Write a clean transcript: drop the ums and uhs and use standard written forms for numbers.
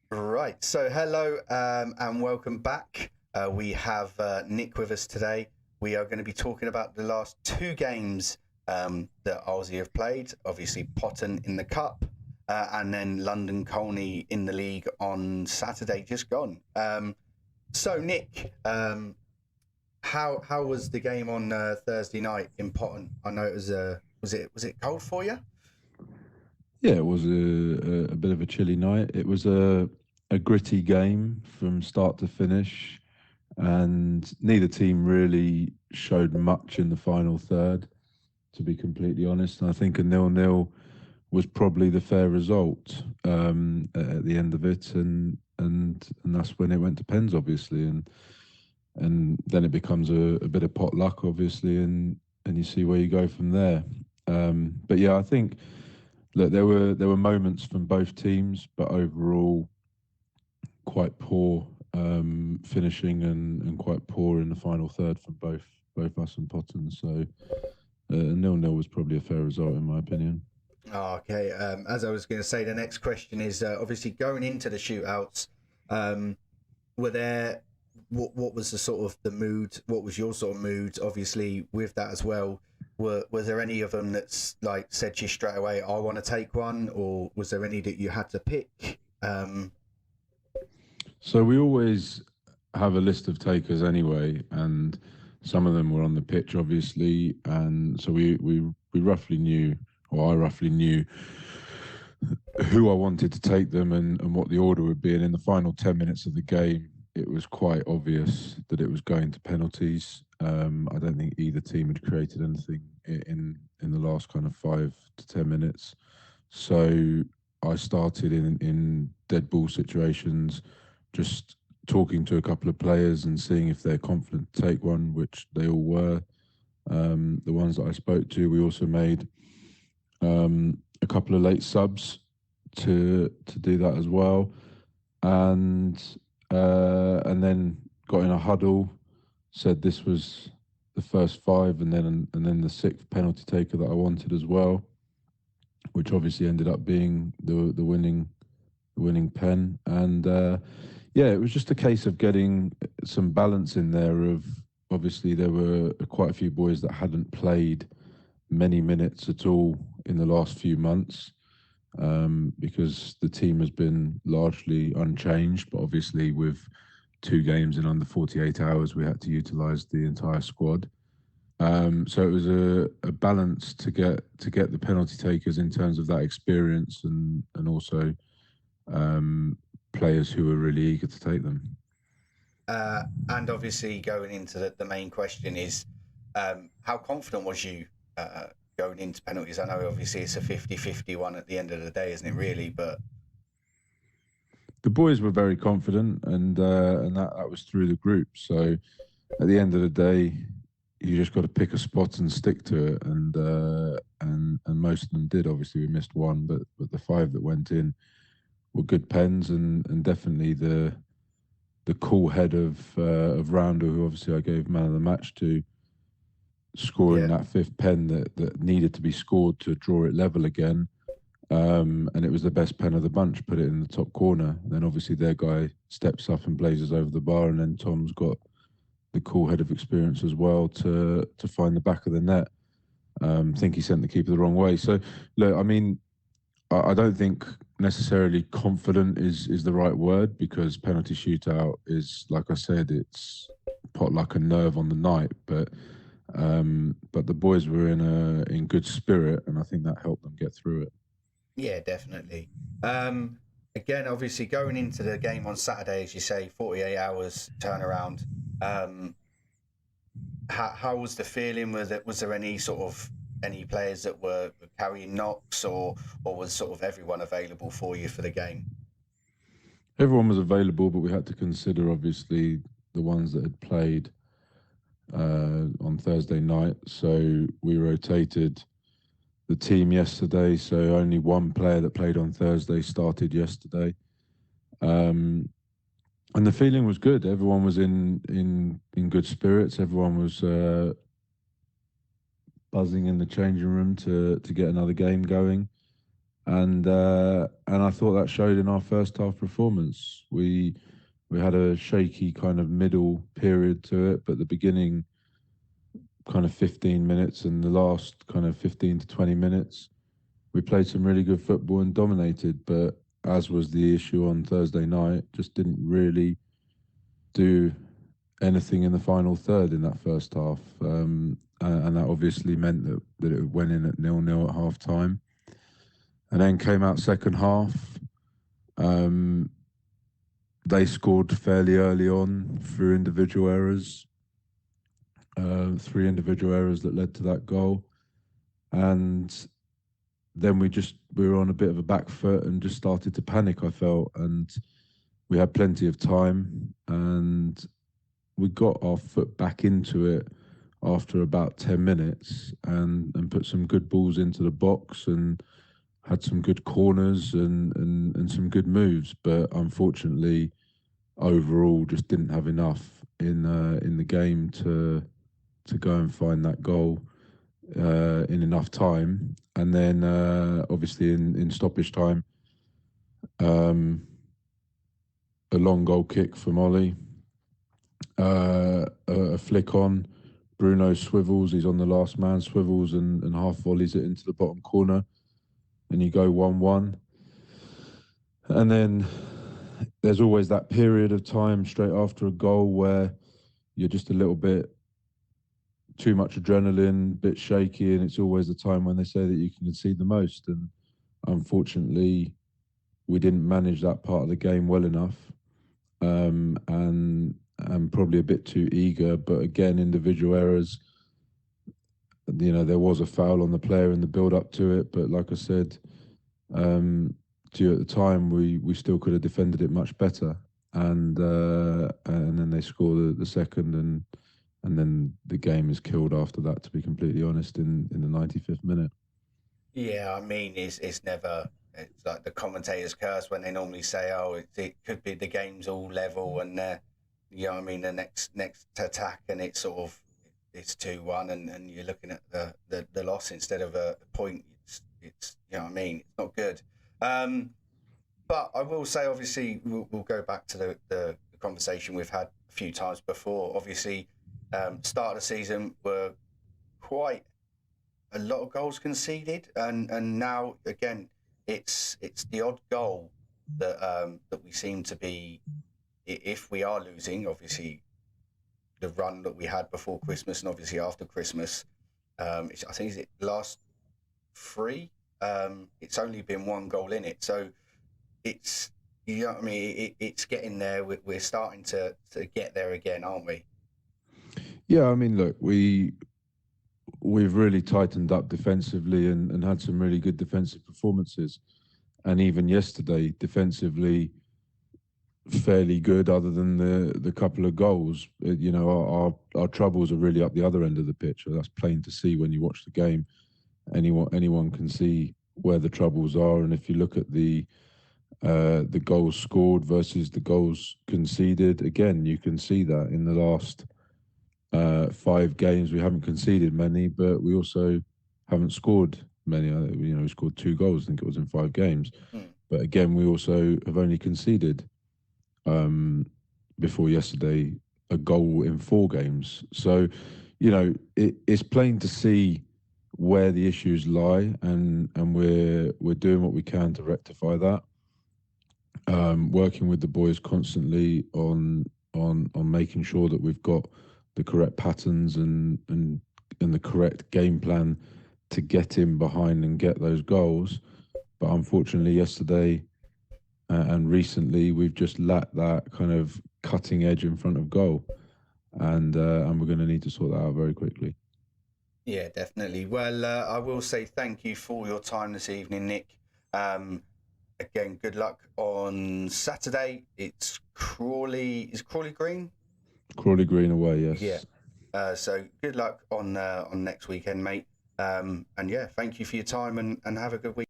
Right. So, hello and welcome back. We have Nick with us today. We are going to be talking about the last two games that Arlesey have played. Obviously, Potton in the Cup and then London Colney in the league on Saturday, just gone. So, Nick, how was the game on Thursday night in Potton? I know it was it cold for you? Yeah, it was a bit of a chilly night. It was a gritty game from start to finish, and neither team really showed much in the final third, to be completely honest. And I think a nil-nil was probably the fair result at the end of it, and that's when it went to pens, obviously, and then it becomes a bit of pot luck, obviously, and you see where you go from there. But yeah, I think. Look, there were moments from both teams, but overall quite poor finishing and quite poor in the final third from both us and Potton. So a nil-nil was probably a fair result in my opinion. Oh, okay. As I was going to say, the next question is obviously going into the shootouts. Um, were there what was the sort of the mood? What was your sort of mood? Obviously, with that as well, were there any of them that's like said to you straight away, "I want to take one," or was there any that you had to pick? So we always have a list of takers anyway, and some of them were on the pitch, obviously, and so we roughly knew, or I roughly knew who I wanted to take them and what the order would be. And in the final 10 minutes of the game, it was quite obvious that it was going to penalties. I don't think either team had created anything in the last kind of 5 to 10 minutes. So I started in dead ball situations, just talking to a couple of players and seeing if they're confident to take one, which they all were. The ones that I spoke to, we also made a couple of late subs to do that as well, and then got in a huddle, said this was the first five, and then the sixth penalty taker that I wanted as well, which obviously ended up being the winning pen, and yeah, it was just a case of getting some balance in there. Of obviously there were quite a few boys that hadn't played many minutes at all in the last few months, because the team has been largely unchanged. But obviously, with two games in under 48 hours, we had to utilise the entire squad. So it was a balance to get the penalty takers in terms of that experience and also um, players who were really eager to take them. And obviously, going into the main question is, how confident was you going into penalties? I know obviously it's a 50-50 one at the end of the day, isn't it? Really, but The boys were very confident, and that was through the group. So at the end of the day, you just got to pick a spot and stick to it, and most of them did. Obviously, we missed one, but the five that went in were good pens, and definitely the cool head of Rounder, who obviously I gave man of the match to, scoring yeah. that fifth pen that needed to be scored to draw it level again. And it was the best pen of the bunch, put it in the top corner. Then obviously their guy steps up and blazes over the bar, and then Tom's got the cool head of experience as well to find the back of the net. I think he sent the keeper the wrong way. So look, I mean, I don't think necessarily confident is the right word, because penalty shootout is, like I said, it's pot luck and nerve on the night. But the boys were in good spirit, and I think that helped them get through it. Yeah, definitely. Um, Again, obviously, going into the game on Saturday, as you say, 48 hours turnaround. Um, how was the feeling? Was there any sort of any players that were carrying knocks, or was sort of everyone available for you for the game? Everyone was available, but we had to consider obviously the ones that had played on Thursday night. So we rotated the team yesterday. So only one player that played on Thursday started yesterday. Um, and the feeling was good. Everyone was in good spirits. Everyone was buzzing in the changing room to get another game going. and I thought that showed in our first half performance. We had a shaky kind of middle period to it, but the beginning kind of 15 minutes and the last kind of 15 to 20 minutes, we played some really good football and dominated. But as was the issue on Thursday night, just didn't really do anything in the final third in that first half. And that obviously meant that it went in at 0-0 at half time. And then came out second half. They scored fairly early on through individual errors. 3 individual errors that led to that goal. And then we were on a bit of a back foot and just started to panic, I felt. And we had plenty of time and we got our foot back into it after about 10 minutes and put some good balls into the box and had some good corners and some good moves. But unfortunately, overall, just didn't have enough in the game to go and find that goal in enough time. And then obviously in stoppage time, a long goal kick from Ollie, a flick on. Bruno swivels, he's on the last man, swivels and half volleys it into the bottom corner, and you go 1-1. And then there's always that period of time straight after a goal where you're just a little bit too much adrenaline, bit shaky, and it's always the time when they say that you can concede the most. And unfortunately, we didn't manage that part of the game well enough, and probably a bit too eager. But again, individual errors. You know, there was a foul on the player in the build-up to it, but like I said, due at the time, we still could have defended it much better. And then they score the second, and then the game is killed after that, to be completely honest, in the 95th minute. Yeah, I mean, it's never. It's like the commentators curse when they normally say, "Oh, it could be the game's all level," and you know, what I mean, the next attack, and it's sort of it's 2-1, and you're looking at the loss instead of a point. It's you know, what I mean, it's not good. But I will say, obviously, we'll go back to the conversation we've had a few times before. Obviously, start of the season were quite a lot of goals conceded, and now again, it's the odd goal that we seem to be. If we are losing, obviously, the run that we had before Christmas and obviously after Christmas, I think it's the last 3. It's only been 1 goal in it, so it's you know what I mean. It's getting there. We're starting to get there again, aren't we? Yeah, I mean, look, we've really tightened up defensively and had some really good defensive performances. And even yesterday, defensively, fairly good, other than the couple of goals. You know, our troubles are really up the other end of the pitch. That's plain to see when you watch the game. Anyone can see where the troubles are. And if you look at the goals scored versus the goals conceded, again, you can see that in the last 5 games we haven't conceded many, but we also haven't scored many. You know, we scored 2 goals. I think it was in 5 games. But again, we also have only conceded before yesterday a goal in 4 games. So, you know, it's plain to see where the issues lie, and we're doing what we can to rectify that. Working with the boys constantly on making sure that we've got the correct patterns and the correct game plan to get in behind and get those goals. But unfortunately, yesterday and recently, we've just lacked that kind of cutting edge in front of goal, and we're going to need to sort that out very quickly. Yeah, definitely. Well, I will say thank you for your time this evening, Nick. Again, good luck on Saturday. It's Crawley. Is Crawley Green? Crawley Green away, yes. Yeah. So good luck on next weekend, mate. And yeah, thank you for your time and have a good week.